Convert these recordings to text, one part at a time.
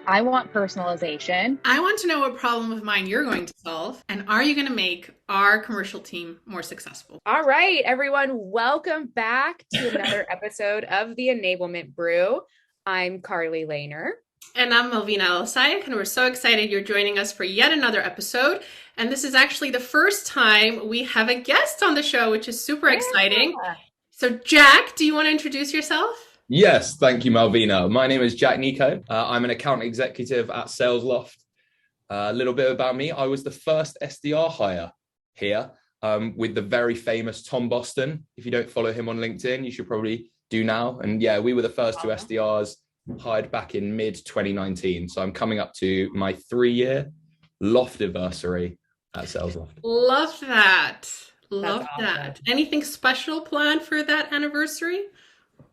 I want personalization. I want to know what problem of mine you're going to solve, and are you going to make our commercial team more successful? All right, everyone, welcome back to another episode of the Enablement Brew. I'm Carly Lehner. And I'm Melvina Alosayek, and we're so excited you're joining us for yet another episode. And this is actually the first time we have a guest on the show, which is super exciting. Yeah. So, Jack, do you want to introduce yourself? Yes, thank you, Malvina. My name is Jack Neicho. I'm an account executive at Salesloft. A little bit about me. I was the first SDR hire here with the very famous Tom Boston. If you don't follow him on LinkedIn, you should probably do now. And yeah, we were the first two SDRs hired back in mid-2019. So I'm coming up to my 3-year Loft anniversary at Salesloft. Love that. Love awesome. that. Anything special planned for that anniversary?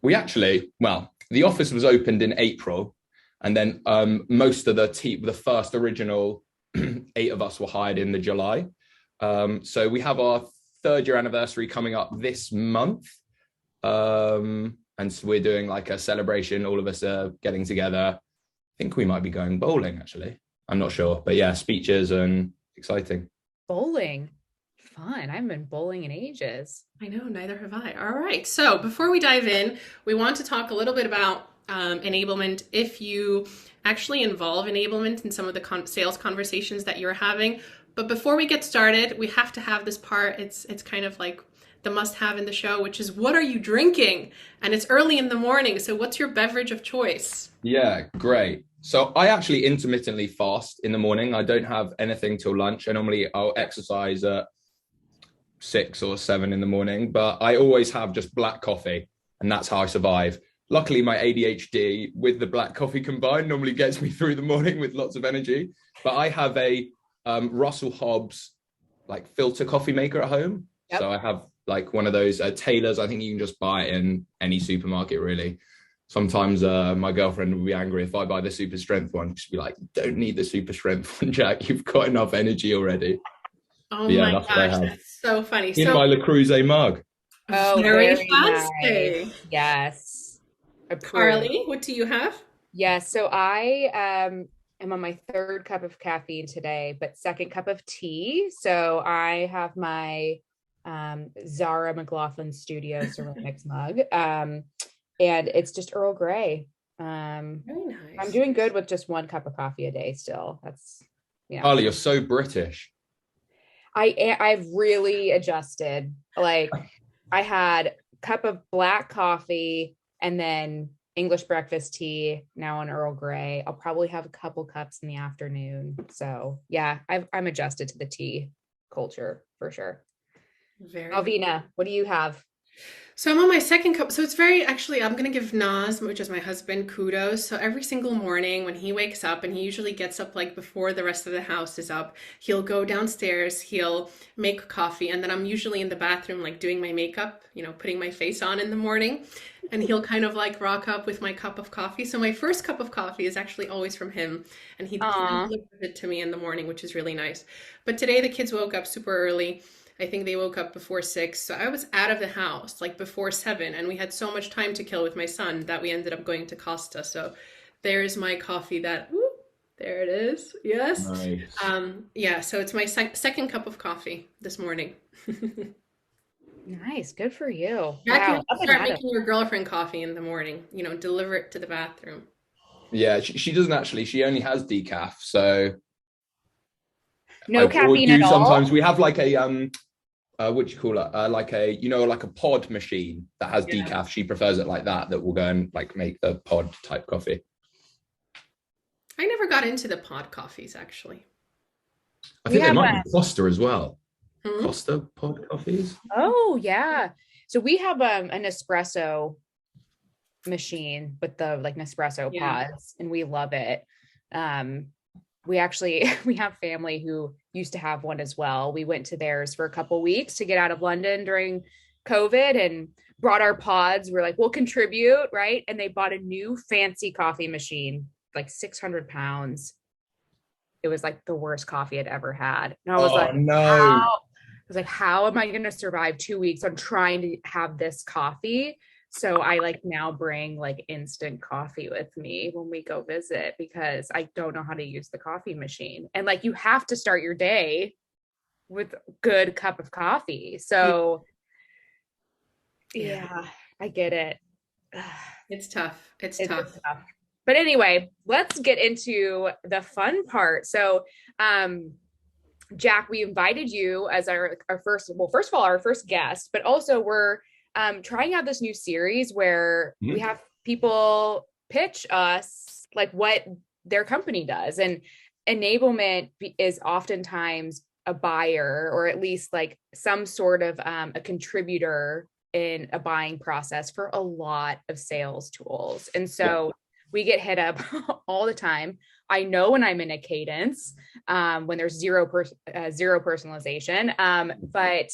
We actually, well, the office was opened in April, and then most of the team, the first original 8 of us were hired in the July. So we have our 3rd year anniversary coming up this month. And so we're doing like a celebration. All of us are getting together. I think we might be going bowling, actually. I'm not sure. But yeah, speeches and exciting. Bowling. Fun. I haven't been bowling in ages. I know, neither have I. All right. So before we dive in, we want to talk a little bit about enablement. If you actually involve enablement in some of the sales conversations that you're having. But before we get started, we have to have this part. It's kind of like the must-have in the show, which is, what are you drinking? And it's early in the morning. So what's your beverage of choice? Yeah, great. So I actually intermittently fast in the morning. I don't have anything till lunch. And normally I'll exercise at 6 or 7 in the morning, but I always have just black coffee, and that's how I survive. Luckily, my ADHD with the black coffee combined normally gets me through the morning with lots of energy. But I have a Russell Hobbs like filter coffee maker at home. Yep. So I have like one of those Taylors. I think you can just buy it in any supermarket, really. Sometimes my girlfriend will be angry if I buy the super strength one. She'll be like, "You don't need the super strength one, Jack. You've got enough energy already." Oh yeah, my gosh, that's so funny. In my Le Creuset mug. Oh, very fancy. Nice. Yes. Carly, what do you have? Yes. So I am on my 3rd cup of caffeine today, but 2nd cup of tea. So I have my Zara McLaughlin Studio ceramics mug. And it's just Earl Grey. Very nice. I'm doing good with just 1 cup of coffee a day still. That's, yeah. Carly, you're so British. I've really adjusted. Like I had a cup of black coffee and then English breakfast tea, now on Earl Grey. I'll probably have a couple cups in the afternoon. So yeah, I'm adjusted to the tea culture for sure. Alvina, what do you have? So I'm on my 2nd cup. So it's actually, I'm going to give Naz, which is my husband, kudos. So every single morning when he wakes up, and he usually gets up like before the rest of the house is up, he'll go downstairs, he'll make coffee. And then I'm usually in the bathroom, like doing my makeup, putting my face on in the morning. And he'll kind of like rock up with my cup of coffee. So my first cup of coffee is actually always from him. And he delivers it to me in the morning, which is really nice. But today the kids woke up super early. I think they woke up before 6. So I was out of the house like before 7. And we had so much time to kill with my son that we ended up going to Costa. So there's my coffee there it is. Yes. Nice. Yeah. So it's my 2nd cup of coffee this morning. Nice. Good for you. Wow. Start making your girlfriend coffee in the morning, deliver it to the bathroom. Yeah. She doesn't actually, she only has decaf. So no caffeine at all. Sometimes we have like a, what do you call it? Like a pod machine that has decaf. She prefers it like that will go and like make the pod type coffee. I never got into the pod coffees, actually. I think they might be Costa as well. Costa pod coffees. Oh yeah. So we have an espresso machine with the like Nespresso pods, and we love it. We have family who used to have one as well. We went to theirs for a couple weeks to get out of London during COVID and brought our pods. We're like, we'll contribute, right? And they bought a new fancy coffee machine, like 600 pounds. It was like the worst coffee I'd ever had. And I was how am I going to survive 2 weeks on trying to have this coffee? So I like now bring like instant coffee with me when we go visit because I don't know how to use the coffee machine. And like you have to start your day with a good cup of coffee. So yeah, I get it. It's tough. It's It's tough. tough. But anyway, let's get into the fun part. So Jack, we invited you as our first, well, first of all, our first guest, but also we're trying out this new series where we have people pitch us like what their company does. And enablement is oftentimes a buyer or at least like some sort of a contributor in a buying process for a lot of sales tools. And so we get hit up all the time. I know when I'm in a cadence, when there's zero personalization, but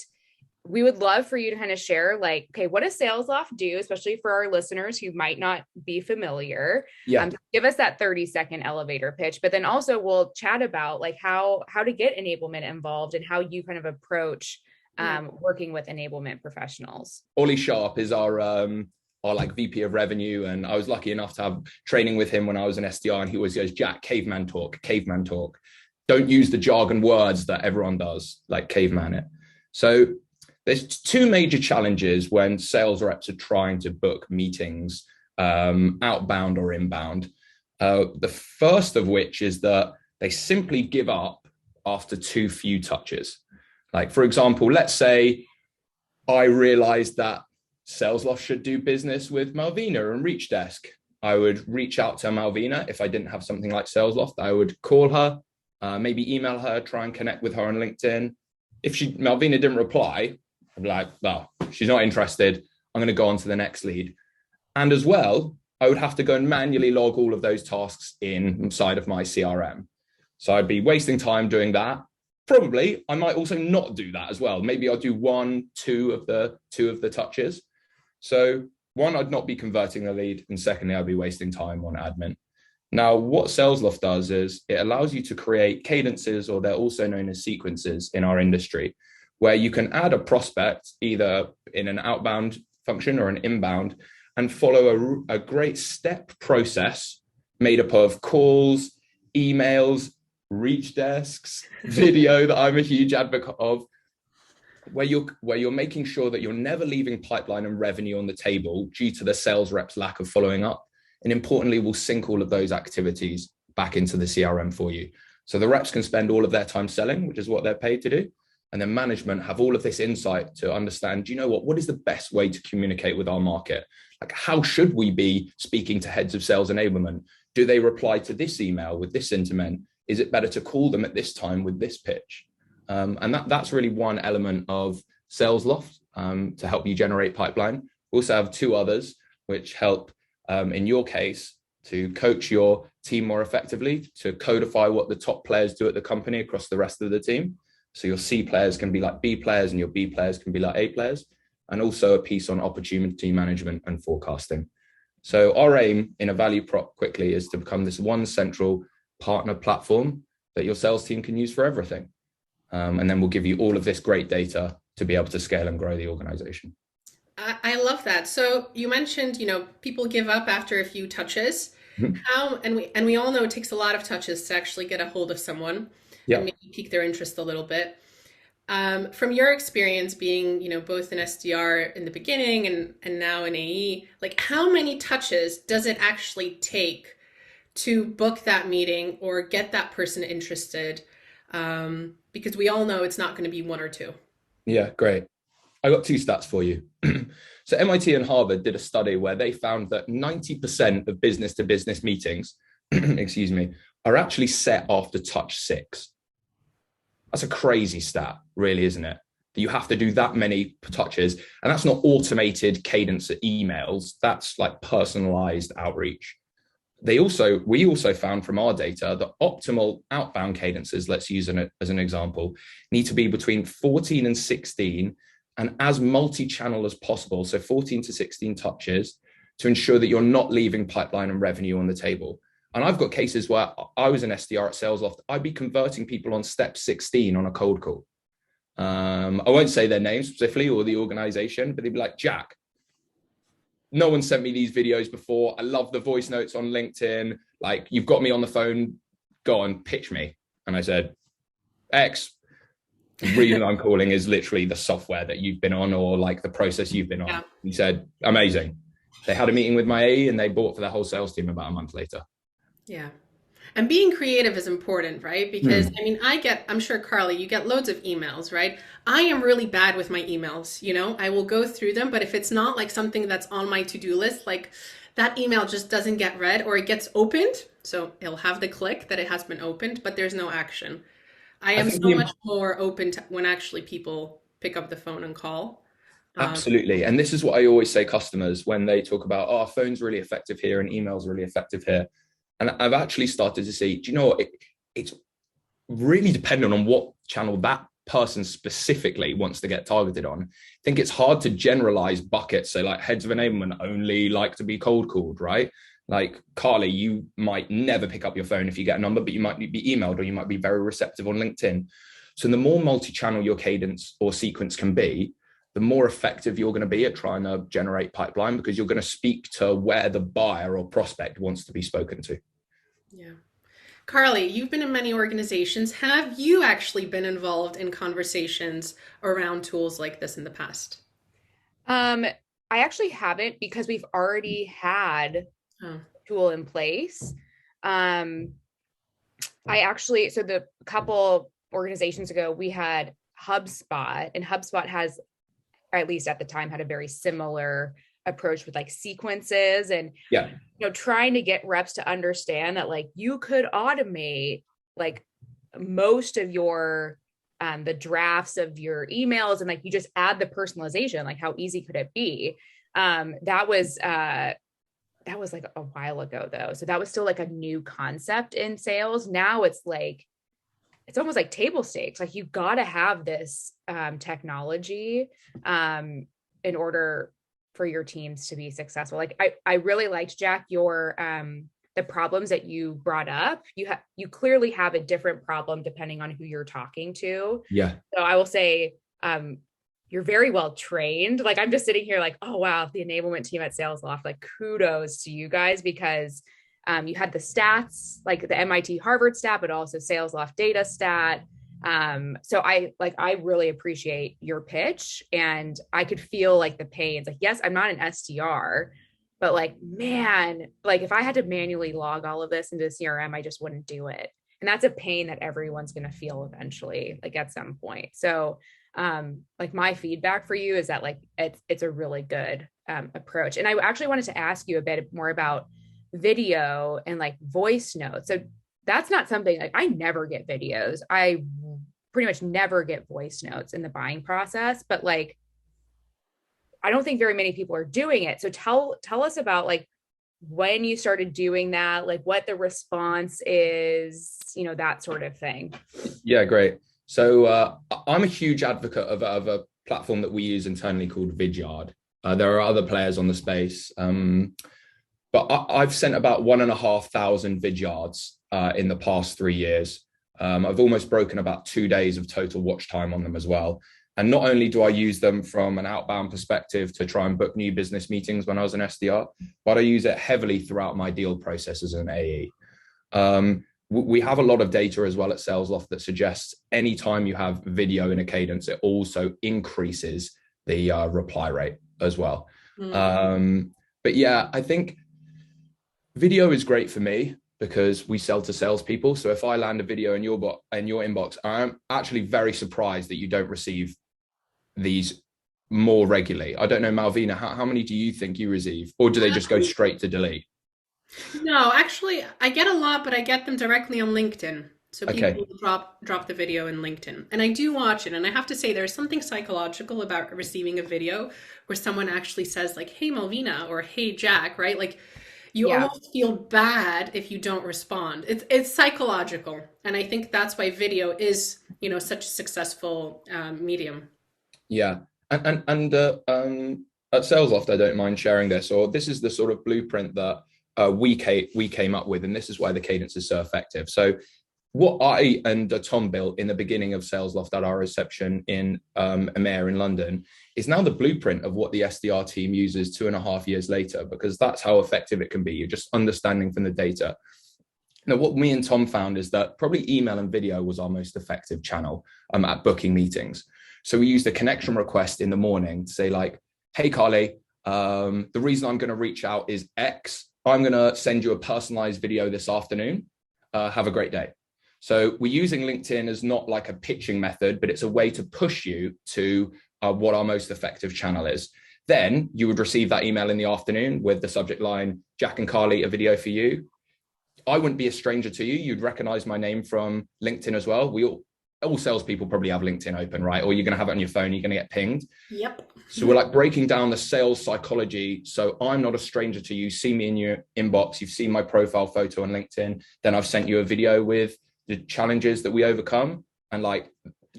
we would love for you to kind of share like, okay, what does Salesloft do, especially for our listeners who might not be familiar? Give us that 30-second elevator pitch, but then also we'll chat about like how to get enablement involved and how you kind of approach working with enablement professionals. Ollie Sharp is our like VP of revenue. And I was lucky enough to have training with him when I was an SDR. And he always goes, Jack, caveman talk. Don't use the jargon words that everyone does, like caveman it. So there's two major challenges when sales reps are trying to book meetings, outbound or inbound. The first of which is that they simply give up after too few touches. Like, for example, let's say I realized that Salesloft should do business with Malvina and Reach Desk. I would reach out to Malvina. If I didn't have something like Salesloft, I would call her, maybe email her, try and connect with her on LinkedIn. If Malvina didn't reply, I'd be like, well, she's not interested. I'm going to go on to the next lead. And as well, I would have to go and manually log all of those tasks inside of my CRM. So I'd be wasting time doing that. Probably, I might also not do that as well. Maybe I'll do two of the touches. So one, I'd not be converting the lead. And secondly, I'd be wasting time on admin. Now, what Salesloft does is it allows you to create cadences, or they're also known as sequences in our industry, where you can add a prospect either in an outbound function or an inbound and follow a great step process made up of calls, emails, reach desks, video that I'm a huge advocate of, where you're making sure that you're never leaving pipeline and revenue on the table due to the sales rep's lack of following up. And importantly, we'll sync all of those activities back into the CRM for you. So the reps can spend all of their time selling, which is what they're paid to do. And then management have all of this insight to understand, do you know what is the best way to communicate with our market? Like, how should we be speaking to heads of sales enablement? Do they reply to this email with this sentiment? Is it better to call them at this time with this pitch? And that's really one element of Salesloft to help you generate pipeline. We also have two others which help, in your case, to coach your team more effectively, to codify what the top players do at the company across the rest of the team. So your C players can be like B players and your B players can be like A players, and also a piece on opportunity management and forecasting. So our aim in a value prop quickly is to become this one central partner platform that your sales team can use for everything. And then we'll give you all of this great data to be able to scale and grow the organization. I love that. So you mentioned, people give up after a few touches. How, and we all know it takes a lot of touches to actually get a hold of someone and maybe pique their interest a little bit. From your experience being, both an SDR in the beginning and now an AE, like how many touches does it actually take to book that meeting or get that person interested? Because we all know it's not going to be one or two. Yeah, great. I got two stats for you. So MIT and Harvard did a study where they found that 90% of business to business meetings, are actually set after touch 6. That's a crazy stat, really, isn't it? That you have to do that many touches. And that's not automated cadence emails. That's like personalized outreach. We also found from our data that optimal outbound cadences, let's use it as an example, need to be between 14 and 16 and as multi-channel as possible. So 14 to 16 touches to ensure that you're not leaving pipeline and revenue on the table. And I've got cases where I was an SDR at Salesloft. I'd be converting people on step 16 on a cold call. I won't say their name specifically or the organization, but they'd be like, Jack, no one sent me these videos before. I love the voice notes on LinkedIn. Like, you've got me on the phone. Go on, pitch me. And I said, X, the reason I'm calling is literally the software that you've been on, or like the process you've been on. Yeah. He said, amazing. They had a meeting with my AE and they bought for their whole sales team about a month later. Yeah. And being creative is important, right? Because I mean, I'm sure, Carly, you get loads of emails, right? I am really bad with my emails. You know, I will go through them, but if it's not like something that's on my to-do list, like that email just doesn't get read, or it gets opened. So it'll have the click that it has been opened, but there's no action. I am so much more open to when actually people pick up the phone and call. Absolutely. And this is what I always say customers when they talk about, oh, our phone's really effective here and email's really effective here. And I've actually started to see, do you know what? It's really dependent on what channel that person specifically wants to get targeted on. I think it's hard to generalize buckets. So like heads of enablement only like to be cold called, right? Like, Carly, you might never pick up your phone if you get a number, but you might be emailed, or you might be very receptive on LinkedIn. So the more multi-channel your cadence or sequence can be, the more effective you're going to be at trying to generate pipeline, because you're going to speak to where the buyer or prospect wants to be spoken to. Yeah. Carly, you've been in many organizations. Have you actually been involved in conversations around tools like this in the past? I actually haven't, because we've already had a tool in place. So the couple organizations ago, we had HubSpot, and HubSpot has, or at least at the time, had a very similar approach with like sequences and, trying to get reps to understand that like you could automate like most of your, the drafts of your emails, and like you just add the personalization, like how easy could it be? That was like a while ago though. So that was still like a new concept in sales. Now it's like, it's almost like table stakes. Like you got to have this technology in order for your teams to be successful. Like I really liked, Jack, your the problems that you brought up. You clearly have a different problem depending on who you're talking to. Yeah. So I will say you're very well trained. Like I'm just sitting here like, oh wow, the enablement team at Salesloft, like kudos to you guys, because you had the stats, like the MIT Harvard stat, but also Salesloft data stat. So I really appreciate your pitch, and I could feel like the pains. Like, yes, I'm not an SDR, but like, man, like if I had to manually log all of this into CRM, I just wouldn't do it. And that's a pain that everyone's going to feel eventually, like at some point. So like my feedback for you is that like, it's a really good approach. And I actually wanted to ask you a bit more about video and like voice notes. So that's not something like I never get videos. I pretty much never get voice notes in the buying process, but like, I don't think very many people are doing it. So tell us about like when you started doing that, like what the response is, that sort of thing. Yeah, great. So I'm a huge advocate of a platform that we use internally called Vidyard. There are other players on the space, but I've sent about 1,500 Vidyards in the past 3 years. I've almost broken about 2 days of total watch time on them as well. And not only do I use them from an outbound perspective to try and book new business meetings when I was an SDR, but I use it heavily throughout my deal process as an AE. We have a lot of data as well at Salesloft that suggests anytime you have video in a cadence, it also increases the reply rate as well. But yeah, I think video is great for me because we sell to salespeople. So if I land a video in your inbox, I'm actually very surprised that you don't receive these more regularly. I don't know, Malvina, how many do you think you receive? Or do they just go straight to delete? No, actually, I get a lot, but I get them directly on LinkedIn. So people drop the video in LinkedIn. And I do watch it. And I have to say, there's something psychological about receiving a video where someone actually says like, hey, Malvina, or hey, Jack, right? Like you almost feel bad if you don't respond. It's psychological. And I think that's why video is, such a successful medium. Yeah. And at Salesloft, I don't mind sharing this, or this is the sort of blueprint that we came up with. And this is why the cadence is so effective. So what I and Tom built in the beginning of Salesloft at our reception in Amare in London is now the blueprint of what the SDR team uses 2.5 years later, because that's how effective it can be. You're just understanding from the data. Now, what me and Tom found is that probably email and video was our most effective channel at booking meetings. So we used a connection request in the morning to say like, hey, Carly, the reason I'm going to reach out is X. I'm going to send you a personalized video this afternoon. Have a great day. So we're using LinkedIn as not like a pitching method, but it's a way to push you to what our most effective channel is. Then you would receive that email in the afternoon with the subject line, Jack and Carly, a video for you. I wouldn't be a stranger to you. You'd recognize my name from LinkedIn as well. All salespeople probably have LinkedIn open, right? Or you're going to have it on your phone. You're going to get pinged. Yep. So we're like breaking down the sales psychology. So I'm not a stranger to you. See me in your inbox. You've seen my profile photo on LinkedIn. Then I've sent you a video with the challenges that we overcome. And like,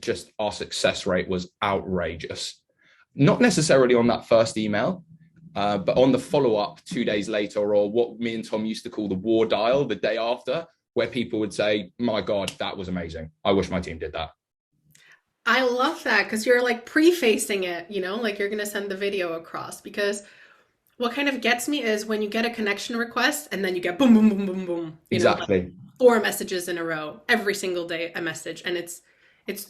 just our success rate was outrageous. Not necessarily on that first email, but on the follow-up 2 days later, or what me and Tom used to call the war dial the day after, where people would say, my God, that was amazing. I wish my team did that. I love that, because you're like prefacing it, like you're going to send the video across. Because what kind of gets me is when you get a connection request and then you get boom, boom, boom, boom, boom. Exactly. Like 4 messages in a row, every single day a message. And it's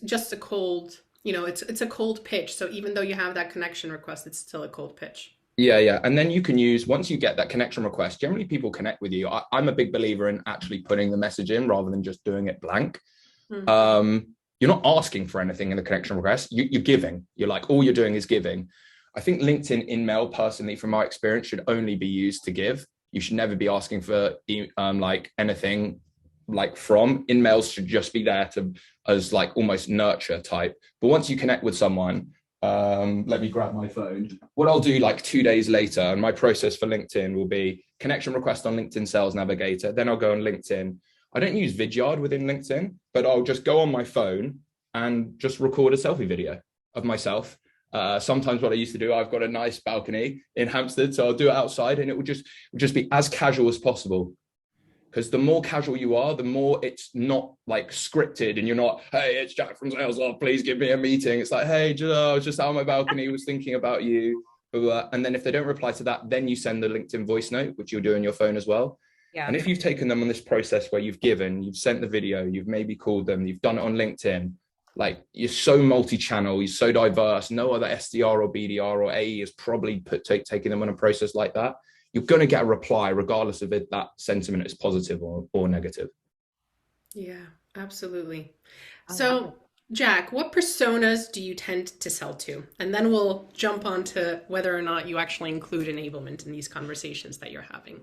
just a cold, it's a cold pitch. So even though you have that connection request, it's still a cold pitch. Yeah. And then you can use, once you get that connection request, generally people connect with you. I'm a big believer in actually putting the message in rather than just doing it blank. Mm-hmm. You're not asking for anything in the connection request. You're giving. You're like, all you're doing is giving. I think LinkedIn InMail, personally, from my experience, should only be used to give. You should never be asking for like anything like from. InMails should just be there as like almost nurture type. But once you connect with someone, let me grab my phone. What I'll do like 2 days later, and my process for LinkedIn will be connection request on LinkedIn Sales Navigator. Then I'll go on LinkedIn. I don't use Vidyard within LinkedIn, but I'll just go on my phone and just record a selfie video of myself. Sometimes what I used to do, I've got a nice balcony in Hampstead, so I'll do it outside, and it will just be as casual as possible. Because the more casual you are, the more it's not like scripted, and you're not, hey, it's Jack from Salesloft, please give me a meeting. It's like, hey, I was just out on my balcony, was thinking about you. And then if they don't reply to that, then you send the LinkedIn voice note, which you'll do on your phone as well. Yeah. And if you've taken them on this process where you've sent the video, you've maybe called them, you've done it on LinkedIn, like you're so multi-channel, you're so diverse. No other SDR or BDR or AE is probably taking them on a process like that. You're going to get a reply regardless of if that sentiment is positive or negative. Yeah, absolutely. So Jack, what personas do you tend to sell to? And then we'll jump on to whether or not you actually include enablement in these conversations that you're having.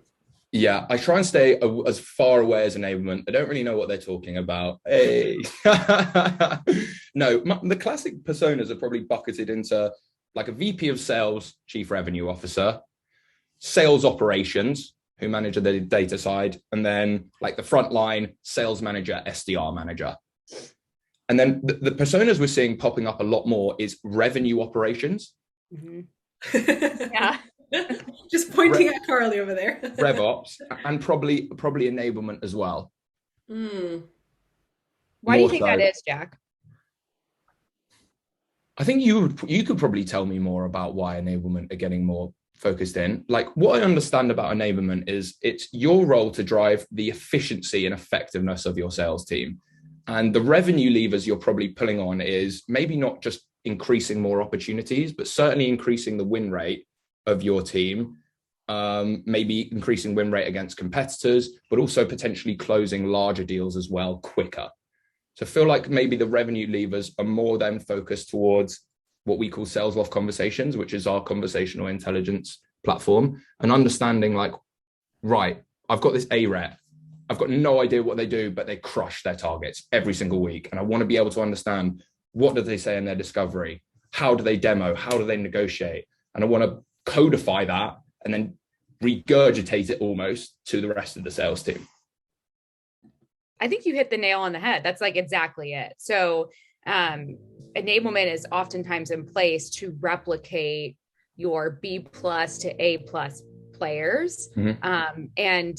Yeah, I try and stay as far away as enablement. I don't really know what they're talking about. Hey. No, the classic personas are probably bucketed into like a VP of sales, chief revenue officer, sales operations, who manage the data side, and then like the frontline sales manager, SDR manager. And then the personas we're seeing popping up a lot more is revenue operations. Mm-hmm. Yeah. Just pointing at Carly over there. RevOps, and probably enablement as well. Mm. Why do you think that is, Jack? I think you could probably tell me more about why enablement are getting more focused in. Like, what I understand about enablement is it's your role to drive the efficiency and effectiveness of your sales team. And the revenue levers you're probably pulling on is maybe not just increasing more opportunities, but certainly increasing the win rate of your team, maybe increasing win rate against competitors, but also potentially closing larger deals as well quicker. So I feel like maybe the revenue levers are more then focused towards what we call Salesloft Conversations, which is our conversational intelligence platform, and understanding like, right, I've got this A rep. I've got no idea what they do, but they crush their targets every single week. And I want to be able to understand, what do they say in their discovery? How do they demo? How do they negotiate? And I want to codify that and then regurgitate it almost to the rest of the sales team. I think you hit the nail on the head. That's like exactly it. So enablement is oftentimes in place to replicate your B+ to A+ players. Mm-hmm. And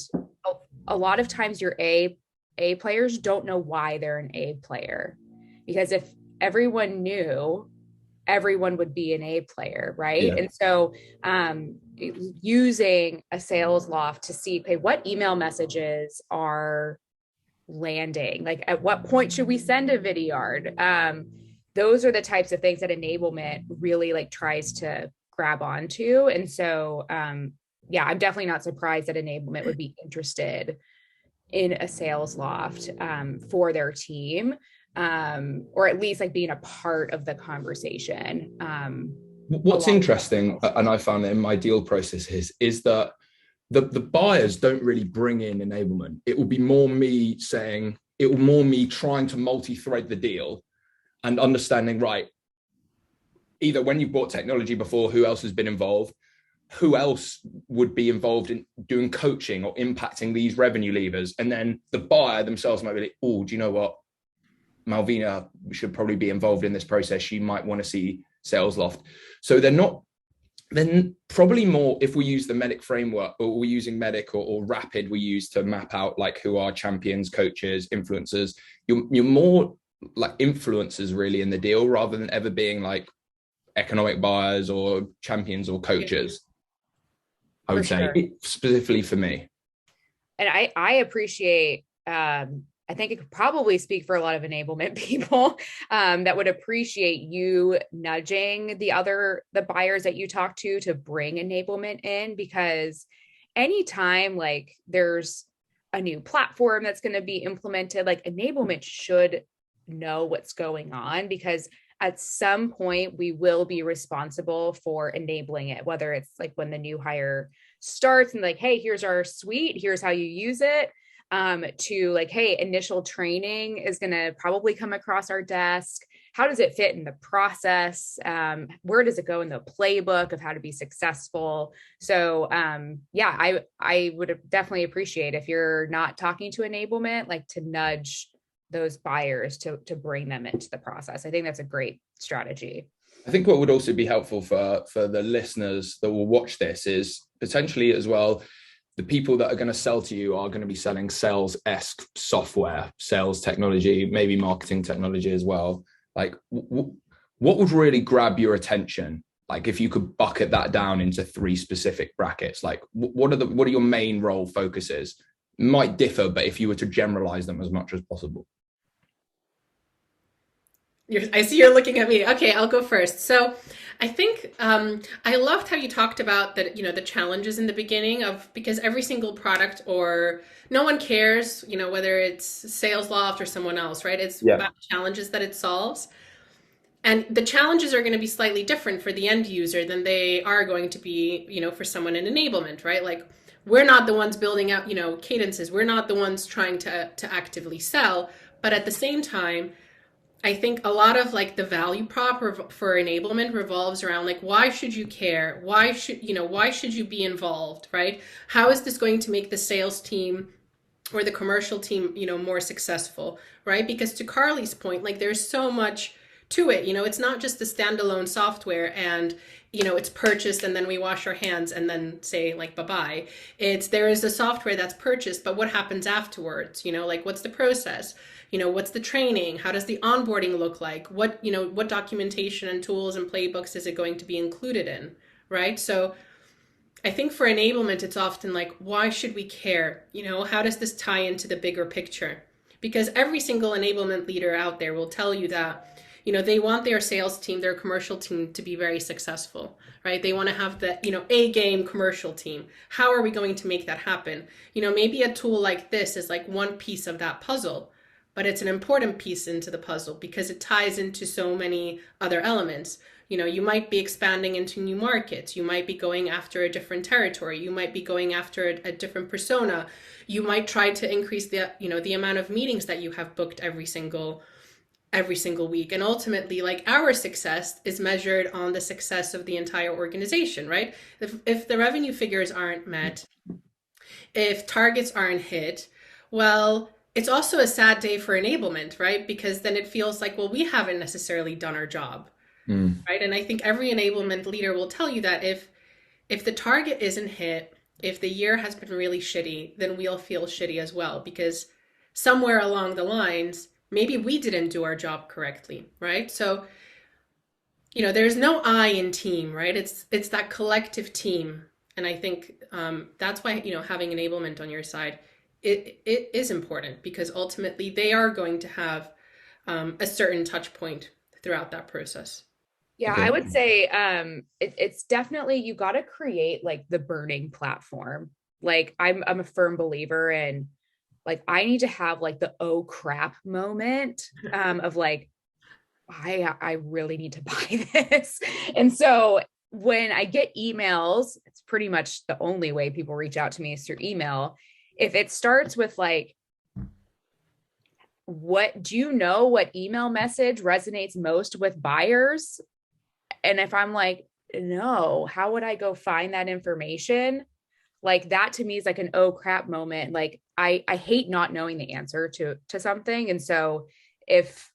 a lot of times your A A players don't know why they're an A player, because if everyone knew, everyone would be an A player, right? Yeah. And so using a Salesloft to see, okay, what email messages are landing, like at what point should we send a vidyard, those are the types of things that enablement really like tries to grab onto. And so yeah, I'm definitely not surprised that enablement would be interested in a Salesloft for their team, or at least like being a part of the conversation. What's interesting, and I found that in my deal processes, is that the buyers don't really bring in enablement. It will be more me saying, it will more me trying to multi-thread the deal and understanding, right, either when you've bought technology before, who else has been involved, who else would be involved in doing coaching or impacting these revenue levers. And then the buyer themselves might be like, oh, do you know what? Malvina should probably be involved in this process. She might want to see Salesloft. So then probably more, if we use the Medic framework, or we're using Medic or Rapid, we use to map out like who are champions, coaches, influencers. You're more like influencers really in the deal, rather than ever being like economic buyers or champions or coaches. I would say, specifically for me. And I appreciate, I think it could probably speak for a lot of enablement people, that would appreciate you nudging the buyers that you talk to bring enablement in, because anytime like there's a new platform that's going to be implemented, like enablement should know what's going on, because at some point we will be responsible for enabling it, whether it's like when the new hire starts and like, hey, here's our suite, here's how you use it, to like, hey, initial training is going to probably come across our desk. How does it fit in the process? Where does it go in the playbook of how to be successful? So yeah, I would definitely appreciate if you're not talking to enablement, like to nudge those buyers to bring them into the process. I think that's a great strategy. I think what would also be helpful for the listeners that will watch this is potentially as well, the people that are going to sell to you are going to be selling sales-esque software, sales technology, maybe marketing technology as well. Like what would really grab your attention? Like if you could bucket that down into 3 specific brackets, like what are your main role focuses? Might differ, but if you were to generalize them as much as possible. I see you're looking at me. Okay, I'll go first. So I think I loved how you talked about that, the challenges in the beginning because every single product, or no one cares, whether it's Salesloft or someone else, right? It's about challenges that it solves. And the challenges are going to be slightly different for the end user than they are going to be, for someone in enablement, right? Like we're not the ones building out, cadences. We're not the ones trying to actively sell. But at the same time, I think a lot of like the value prop for enablement revolves around like, why should you care? Why should you be involved, right? How is this going to make the sales team or the commercial team, more successful, right? Because to Carly's point, like there's so much to it, it's not just the standalone software and, it's purchased and then we wash our hands and then say like, bye-bye. There is a software that's purchased, but what happens afterwards? Like what's the process? What's the training? How does the onboarding look like? What documentation and tools and playbooks is it going to be included in, right? So I think for enablement, it's often like, why should we care? How does this tie into the bigger picture? Because every single enablement leader out there will tell you that, they want their sales team, their commercial team to be very successful, right? They want to have the, A-game commercial team. How are we going to make that happen? Maybe a tool like this is like one piece of that puzzle, but it's an important piece into the puzzle because it ties into so many other elements. You might be expanding into new markets. You might be going after a different territory. You might be going after a different persona. You might try to increase the amount of meetings that you have booked every single week. And ultimately, like our success is measured on the success of the entire organization, right? If the revenue figures aren't met, if targets aren't hit, well, it's also a sad day for enablement, right? Because then it feels like, well, we haven't necessarily done our job, right? And I think every enablement leader will tell you that if the target isn't hit, if the year has been really shitty, then we'll feel shitty as well, because somewhere along the lines, maybe we didn't do our job correctly, right? So, there's no I in team, right? It's that collective team. And I think that's why, having enablement on your side, it is important, because ultimately they are going to have a certain touch point throughout that process. Yeah, Okay. I would say it's definitely, you got to create like the burning platform. Like I'm a firm believer in, like, I need to have like the oh crap moment of like, I really need to buy this. And so when I get emails, it's pretty much the only way people reach out to me is through email. If it starts with like, what do you know what email message resonates most with buyers? And if I'm like, no, how would I go find that information? Like, that to me is like an oh crap moment. Like I hate not knowing the answer to something. And so if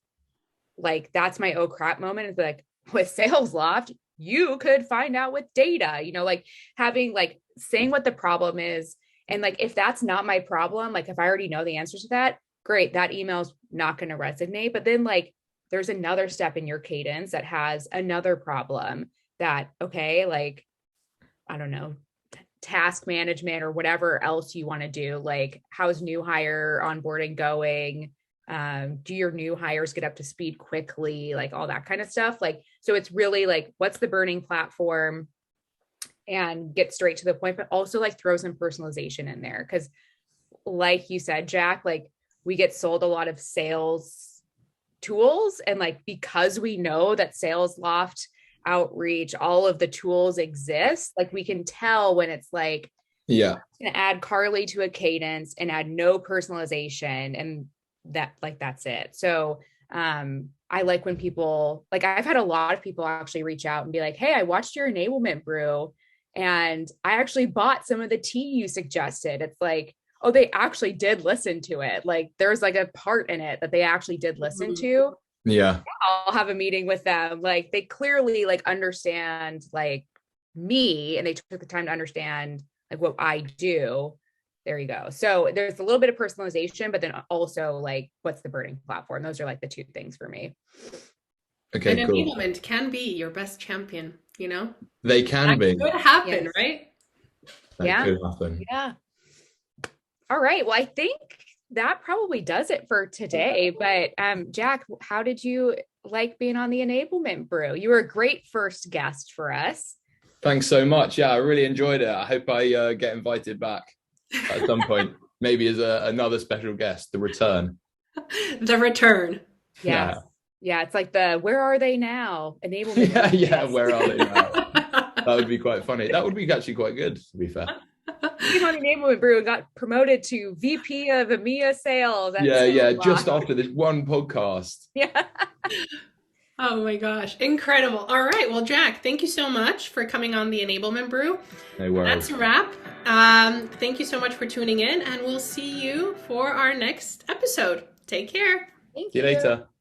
like that's my oh crap moment, it's like with Salesloft, you could find out with data, like having like saying what the problem is. And like if that's not my problem, like if I already know the answer to that, great, that email's not going to resonate. But then like there's another step in your cadence that has another problem that, okay, like, I don't know, task management or whatever else you want to do. Like, how's new hire onboarding going? Do your new hires get up to speed quickly? Like all that kind of stuff. Like, so it's really like, what's the burning platform, and get straight to the point, but also like throw some personalization in there. Cause like you said, Jack, like we get sold a lot of sales tools, and like because we know that Salesloft, Outreach, all of the tools exist, like we can tell when it's like, Yeah, gonna add Carly to a cadence and add no personalization, and that, like, that's it. So I like when people, like, I've had a lot of people actually reach out and be like, hey, I watched your enablement brew and I actually bought some of the tea you suggested. It's like, oh, they actually did listen to it. Like there's like a part in it that they actually did listen to. yeah. I'll have a meeting with them. Like they clearly like understand like me, and they took the time to understand like what I do. There you go. So there's a little bit of personalization, but then also like, what's the burning platform? Those are like the two things for me. Okay, And cool. enablement can be your best champion, They can That be. could happen, Yes. right? That Yeah. could happen. Yeah. All right. Well, I think that probably does it for today. But Jack, how did you like being on the Enablement Brew? You were a great first guest for us. Thanks so much. Yeah, I really enjoyed it. I hope I get invited back at some point, maybe as another special guest, the return. The return. Yeah. Yeah. It's like the, where are they now? Enablement. Yeah, yeah. Where are they now? That would be quite funny. That would be actually quite good, to be fair. Came on Enablement Brew and got promoted to VP of EMEA sales. Yeah. Just after this one podcast. Yeah. Oh my gosh, incredible. All right, well, Jack, thank you so much for coming on the Enablement Brew. No worries. That's a wrap. Thank you so much for tuning in, and we'll see you for our next episode. Take care. Thank See you you later.